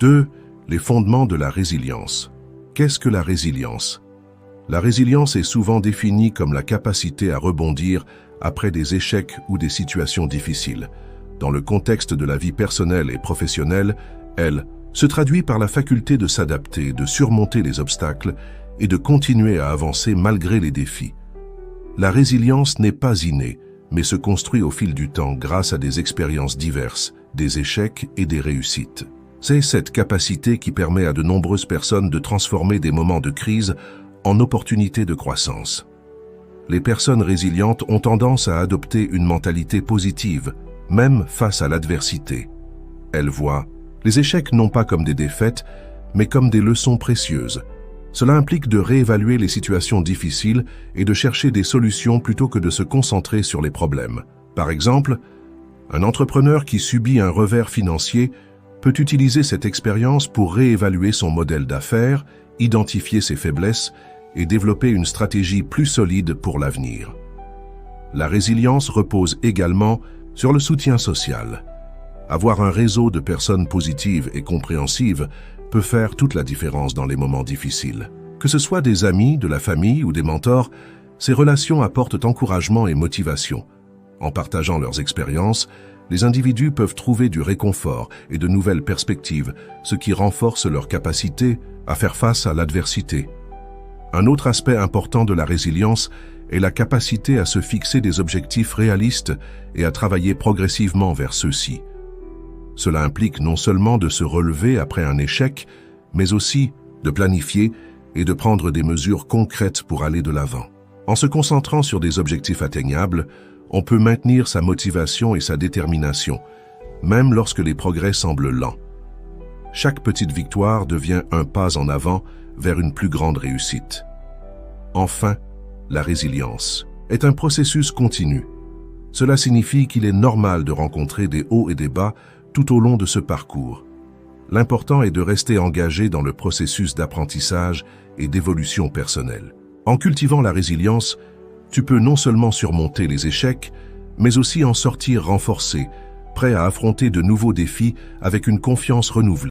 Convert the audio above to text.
2. Les fondements de la résilience. Qu'est-ce que la résilience? La résilience est souvent définie comme la capacité à rebondir après des échecs ou des situations difficiles. Dans le contexte de la vie personnelle et professionnelle, elle se traduit par la faculté de s'adapter, de surmonter les obstacles et de continuer à avancer malgré les défis. La résilience n'est pas innée, mais se construit au fil du temps grâce à des expériences diverses, des échecs et des réussites. C'est cette capacité qui permet à de nombreuses personnes de transformer des moments de crise en opportunités de croissance. Les personnes résilientes ont tendance à adopter une mentalité positive, même face à l'adversité. Elles voient les échecs non pas comme des défaites, mais comme des leçons précieuses. Cela implique de réévaluer les situations difficiles et de chercher des solutions plutôt que de se concentrer sur les problèmes. Par exemple, un entrepreneur qui subit un revers financier peut utiliser cette expérience pour réévaluer son modèle d'affaires, identifier ses faiblesses et développer une stratégie plus solide pour l'avenir. La résilience repose également sur le soutien social. Avoir un réseau de personnes positives et compréhensives peut faire toute la différence dans les moments difficiles. Que ce soit des amis, de la famille ou des mentors, ces relations apportent encouragement et motivation. En partageant leurs expériences, les individus peuvent trouver du réconfort et de nouvelles perspectives, ce qui renforce leur capacité à faire face à l'adversité. Un autre aspect important de la résilience est la capacité à se fixer des objectifs réalistes et à travailler progressivement vers ceux-ci. Cela implique non seulement de se relever après un échec, mais aussi de planifier et de prendre des mesures concrètes pour aller de l'avant. En se concentrant sur des objectifs atteignables, on peut maintenir sa motivation et sa détermination, même lorsque les progrès semblent lents. Chaque petite victoire devient un pas en avant vers une plus grande réussite. Enfin, la résilience est un processus continu. Cela signifie qu'il est normal de rencontrer des hauts et des bas tout au long de ce parcours. L'important est de rester engagé dans le processus d'apprentissage et d'évolution personnelle. En cultivant la résilience, tu peux non seulement surmonter les échecs, mais aussi en sortir renforcé, prêt à affronter de nouveaux défis avec une confiance renouvelée.